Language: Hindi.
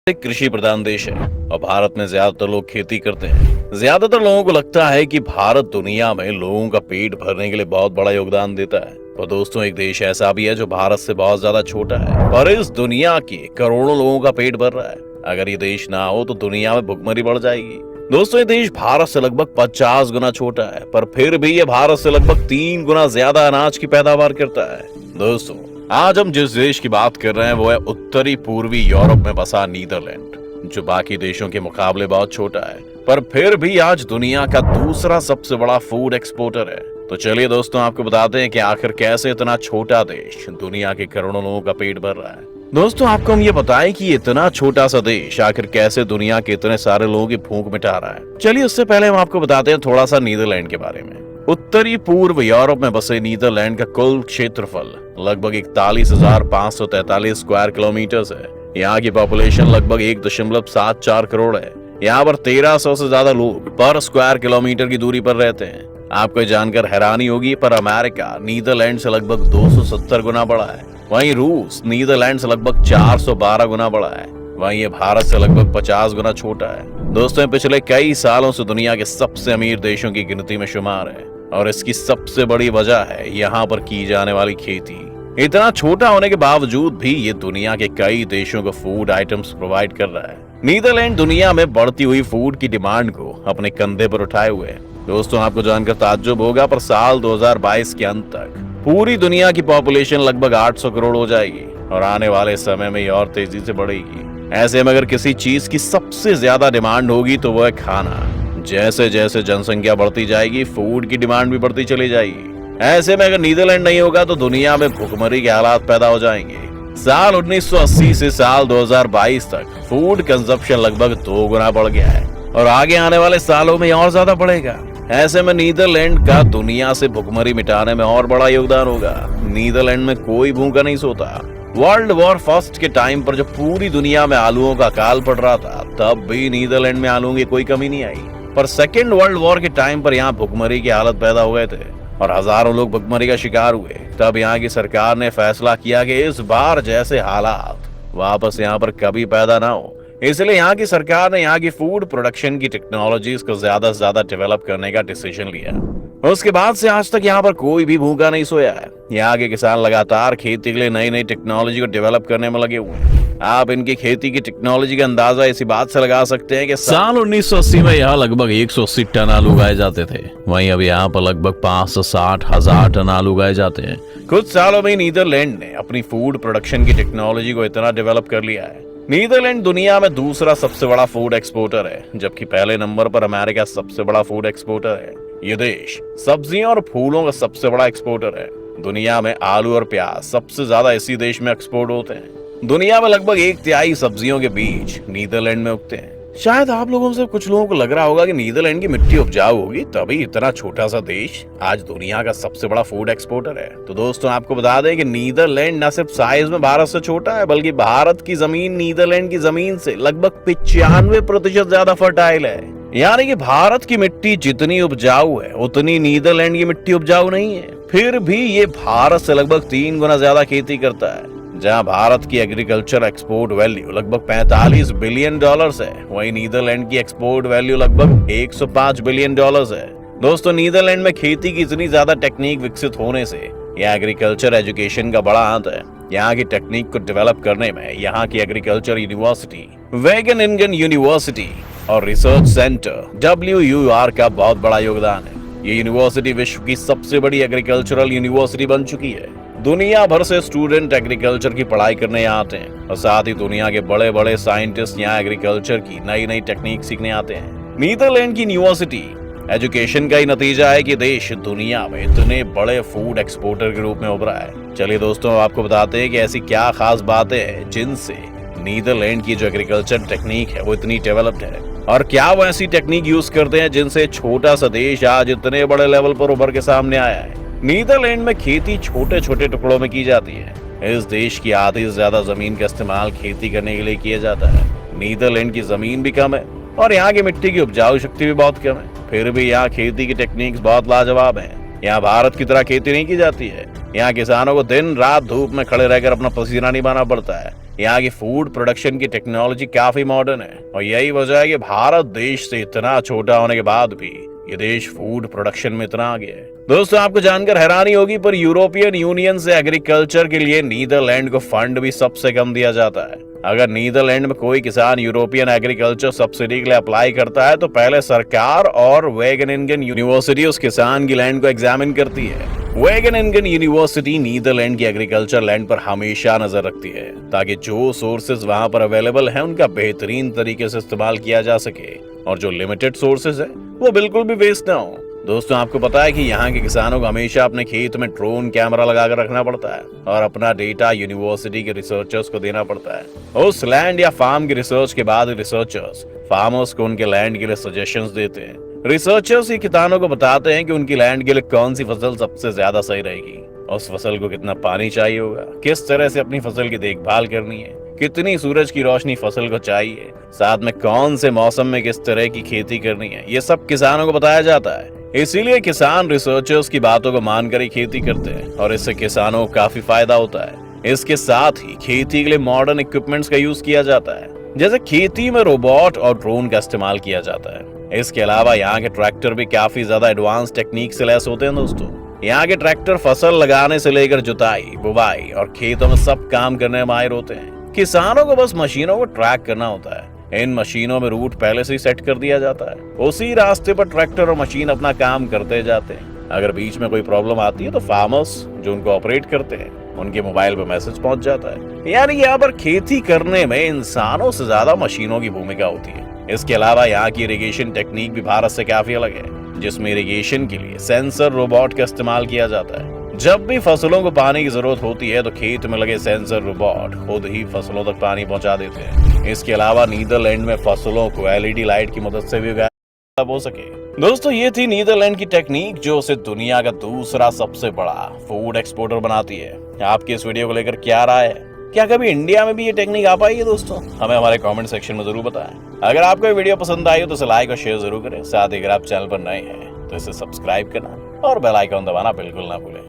एक कृषि प्रधान देश है और भारत में ज्यादातर लोग खेती करते हैं। ज्यादातर लोगों को लगता है कि भारत दुनिया में लोगों का पेट भरने के लिए बहुत बड़ा योगदान देता है। और दोस्तों, एक देश ऐसा भी है जो भारत से बहुत ज्यादा छोटा है और इस दुनिया के करोड़ों लोगों का पेट भर रहा है। अगर ये देश ना हो तो दुनिया में भुखमरी बढ़ जाएगी। दोस्तों, ये देश भारत से लगभग 50 गुना छोटा है, पर फिर भी ये भारत से लगभग 3 गुना ज्यादा अनाज की पैदावार करता है। दोस्तों, आज हम जिस देश की बात कर रहे हैं वो है उत्तरी पूर्वी यूरोप में बसा नीदरलैंड, जो बाकी देशों के मुकाबले बहुत छोटा है, पर फिर भी आज दुनिया का दूसरा सबसे बड़ा फूड एक्सपोर्टर है। तो चलिए दोस्तों, आपको बताते हैं कि आखिर कैसे इतना छोटा देश दुनिया के करोड़ों लोगों का पेट भर रहा है। दोस्तों, आपको हम ये बताएं कि इतना छोटा सा देश आखिर कैसे दुनिया के इतने सारे लोगों की भूख मिटा रहा है। चलिए उससे पहले हम आपको बताते हैं थोड़ा सा नीदरलैंड के बारे में। उत्तरी पूर्व यूरोप में बसे नीदरलैंड का कुल क्षेत्रफल लगभग 41,543 स्क्वायर किलोमीटर है। यहाँ की पॉपुलेशन लगभग 1.74 करोड़ है। यहाँ पर 1300 से ज्यादा लोग पर स्क्वायर किलोमीटर की दूरी पर रहते हैं। आपको जानकर हैरानी होगी, पर अमेरिका नीदरलैंड से लगभग 270 गुना बड़ा है। वहीं रूस नीदरलैंड से लगभग 412 गुना बड़ा है। वहीं ये भारत से लगभग 50 गुना छोटा है। दोस्तों, पिछले कई सालों से दुनिया के सबसे अमीर देशों की गिनती में शुमार है और इसकी सबसे बड़ी वजह है यहाँ पर की जाने वाली खेती। इतना छोटा होने के बावजूद भी ये दुनिया के कई देशों को फूड आइटम्स प्रोवाइड कर रहा है। नीदरलैंड दुनिया में बढ़ती हुई फूड की डिमांड को अपने कंधे पर उठाए हुए है। दोस्तों, आपको जानकर ताज्जुब होगा, पर साल 2022 के अंत तक पूरी दुनिया की पॉपुलेशन लगभग 800 करोड़ हो जाएगी और आने वाले समय में ये और तेजी से बढ़ेगी। ऐसे में अगर किसी चीज की सबसे ज्यादा डिमांड होगी तो वो है खाना। जैसे जैसे जनसंख्या बढ़ती जाएगी, फूड की डिमांड भी बढ़ती चली जाएगी। ऐसे में अगर नीदरलैंड नहीं होगा तो दुनिया में भुखमरी के हालात पैदा हो जाएंगे। साल 1980 से साल 2022 तक फूड कंजप्शन लगभग 2 गुना बढ़ गया है और आगे आने वाले सालों में और ज्यादा बढ़ेगा। ऐसे में नीदरलैंड का दुनिया से भुखमरी मिटाने में और बड़ा योगदान होगा। नीदरलैंड में कोई भूखा नहीं सोता। वर्ल्ड वॉर फर्स्ट के टाइम पर जब पूरी दुनिया में आलूओं का अकाल पड़ रहा था, तब भी नीदरलैंड में आलूओं की कोई कमी नहीं आई। पर सेकेंड वर्ल्ड वॉर के टाइम पर यहाँ भुखमरी की हालत पैदा हो गए थे और हजारों लोग भुखमरी का शिकार हुए। तब यहाँ की सरकार ने फैसला किया कि इस बार जैसे हालात वापस यहाँ पर कभी पैदा ना हो, इसलिए यहाँ की सरकार ने यहाँ की फूड प्रोडक्शन की टेक्नोलॉजीज को ज्यादा से ज्यादा डेवलप करने का डिसीजन लिया। उसके बाद से आज तक यहाँ पर कोई भी भूखा नहीं सोया है। यहाँ के किसान लगातार खेती के लिए नई नई टेक्नोलॉजी को डेवलप करने में लगे हुए हैं। आप इनकी खेती की टेक्नोलॉजी का अंदाजा इसी बात से लगा सकते हैं कि साल 1980 में यहाँ लगभग 180 टन आलू उगाए जाते थे। वहीं अब यहाँ पर लगभग 5 से 60 हजार टन आलू उगाए जाते हैं। कुछ सालों में नीदरलैंड ने अपनी फूड प्रोडक्शन की टेक्नोलॉजी को इतना डेवलप कर लिया है। नीदरलैंड दुनिया में दूसरा सबसे बड़ा फूड एक्सपोर्टर है, जबकि पहले नंबर पर अमेरिका सबसे बड़ा फूड एक्सपोर्टर है। ये देश सब्जियों और फूलों का सबसे बड़ा एक्सपोर्टर है। दुनिया में आलू और प्याज सबसे ज्यादा इसी देश में एक्सपोर्ट होते हैं। दुनिया में लगभग 1/3 सब्जियों के बीज नीदरलैंड में उगते हैं। शायद आप लोगों से कुछ लोगों को लग रहा होगा कि नीदरलैंड की मिट्टी उपजाऊ होगी, तभी इतना छोटा सा देश आज दुनिया का सबसे बड़ा फूड एक्सपोर्टर है। तो दोस्तों, आपको बता दें कि नीदरलैंड न सिर्फ साइज में भारत से छोटा है, बल्कि भारत की जमीन नीदरलैंड की जमीन से लगभग 95% ज्यादा फर्टाइल है। यानी कि भारत की मिट्टी जितनी उपजाऊ है उतनी नीदरलैंड की मिट्टी उपजाऊ नहीं है। फिर भी ये भारत से लगभग 3 गुना ज्यादा खेती करता है। जहां भारत की एग्रीकल्चर एक्सपोर्ट वैल्यू लगभग 45 बिलियन डॉलर्स है, वहीं नीदरलैंड की एक्सपोर्ट वैल्यू लगभग 105 बिलियन डॉलर्स है। दोस्तों, नीदरलैंड में खेती की इतनी ज्यादा टेक्निक विकसित होने से यह एग्रीकल्चर एजुकेशन का बड़ा हाथ है। यहाँ की टेक्निक को डेवलप करने में यहाँ की एग्रीकल्चर यूनिवर्सिटी, वेगेनिंगन यूनिवर्सिटी और रिसर्च सेंटर WUR का बहुत बड़ा योगदान है। ये यूनिवर्सिटी विश्व की सबसे बड़ी एग्रीकल्चरल यूनिवर्सिटी बन चुकी है। दुनिया भर से स्टूडेंट एग्रीकल्चर की पढ़ाई करने यहाँ आते हैं और साथ ही दुनिया के बड़े बड़े साइंटिस्ट यहाँ एग्रीकल्चर की नई नई टेक्निक सीखने आते हैं। नीदरलैंड की यूनिवर्सिटी एजुकेशन का ही नतीजा है कि देश दुनिया में इतने बड़े फूड एक्सपोर्टर के रूप में उभरा है। चलिए दोस्तों, आपको बताते हैं कि ऐसी क्या खास बातें हैं जिनसे नीदरलैंड की जो एग्रीकल्चर टेक्निक है वो इतनी डेवलप्ड है, और क्या वो ऐसी टेक्निक यूज करते हैं जिनसे छोटा सा देश आज इतने बड़े लेवल पर उभर के सामने आया है। नीदरलैंड में खेती छोटे छोटे टुकड़ों में की जाती है। इस देश की आधी से ज्यादा जमीन का इस्तेमाल खेती करने के लिए किया जाता है। नीदरलैंड की जमीन भी कम है और यहाँ की मिट्टी की उपजाऊ शक्ति भी बहुत कम है। फिर भी यहाँ खेती की टेक्निक्स बहुत लाजवाब हैं। यहाँ भारत की तरह खेती नहीं की जाती है। यहाँ किसानों को दिन रात धूप में खड़े रहकर अपना पसीना नहीं बहाना पड़ता है। यहाँ की फूड प्रोडक्शन की टेक्नोलॉजी काफी मॉडर्न है और यही वजह है कि भारत देश से इतना छोटा होने के बाद भी ये देश फूड प्रोडक्शन में इतना आगे है। दोस्तों, आपको जानकर हैरानी होगी पर यूरोपियन यूनियन से एग्रीकल्चर के लिए नीदरलैंड को फंड भी सबसे कम दिया जाता है। अगर नीदरलैंड में कोई किसान यूरोपियन एग्रीकल्चर सब्सिडी के लिए अप्लाई करता है तो पहले सरकार और वेगेनिंगन यूनिवर्सिटी उस किसान की लैंड को एग्जामिन करती है। वेगेनिंगन यूनिवर्सिटी नीदरलैंड की एग्रीकल्चर लैंड पर हमेशा नजर रखती है ताकि जो सोर्सेज वहां पर अवेलेबल है उनका बेहतरीन तरीके से इस्तेमाल किया जा सके और जो लिमिटेड सोर्सेज है वो बिल्कुल भी वेस्ट ना हो। दोस्तों, आपको पता है कि यहाँ के किसानों को हमेशा अपने खेत में ड्रोन कैमरा लगाकर रखना पड़ता है और अपना डेटा यूनिवर्सिटी के रिसर्चर्स को देना पड़ता है। उस लैंड या फार्म की रिसर्च के बाद रिसर्चर्स फार्मर्स को उनके लैंड के लिए सजेशंस देते हैं। रिसर्चर्स ही किसानों को बताते हैं कि उनकी लैंड के लिए कौन सी फसल सबसे ज्यादा सही रहेगी, उस फसल को कितना पानी चाहिए होगा, किस तरह से अपनी फसल की देखभाल करनी है, कितनी सूरज की रोशनी फसल को चाहिए, साथ में कौन से मौसम में किस तरह की खेती करनी है, ये सब किसानों को बताया जाता है। इसीलिए किसान रिसर्चर्स की बातों को मानकर ही खेती करते हैं और इससे किसानों को काफी फायदा होता है। इसके साथ ही खेती के लिए मॉडर्न इक्विपमेंट्स का यूज किया जाता है, जैसे खेती में रोबोट और ड्रोन का इस्तेमाल किया जाता है। इसके अलावा यहाँ के ट्रैक्टर भी काफी ज्यादा एडवांस टेक्निक से लैस होते हैं। दोस्तों, यहाँ के ट्रैक्टर फसल लगाने से लेकर जुताई, बुवाई और खेतों में सब काम करने में माहिर होते हैं। किसानों को बस मशीनों को ट्रैक करना होता है। इन मशीनों में रूट पहले से ही सेट कर दिया जाता है, उसी रास्ते पर ट्रैक्टर और मशीन अपना काम करते जाते हैं। अगर बीच में कोई प्रॉब्लम आती है तो फार्मर्स जो उनको ऑपरेट करते हैं उनके मोबाइल पर मैसेज पहुंच जाता है। यानी यहाँ पर खेती करने में इंसानों से ज्यादा मशीनों की भूमिका होती है। इसके अलावा यहाँ की इरिगेशन टेक्निक भी भारत से काफी अलग है, जिसमें इरिगेशन के लिए सेंसर रोबोट का इस्तेमाल किया जाता है। जब भी फसलों को पानी की जरूरत होती है तो खेत में लगे सेंसर रोबोट खुद ही फसलों तक पानी पहुंचा देते हैं। इसके अलावा नीदरलैंड में फसलों को एलईडी लाइट की मदद से भी उगाया हो सके। दोस्तों, ये थी नीदरलैंड की टेक्निक जो उसे दुनिया का दूसरा सबसे बड़ा फूड एक्सपोर्टर बनाती है। आपकी इस वीडियो को लेकर क्या राय है? क्या कभी इंडिया में भी ये टेक्निक आ पाई है? दोस्तों, हमें हमारे कमेंट सेक्शन में जरूर बताएं। अगर आपको ये वीडियो पसंद आई हो तो इसे लाइक और शेयर जरूर करें। साथ ही अगर आप चैनल पर नए हैं तो इसे सब्सक्राइब करना और बेल आइकन दबाना बिल्कुल ना भूलें।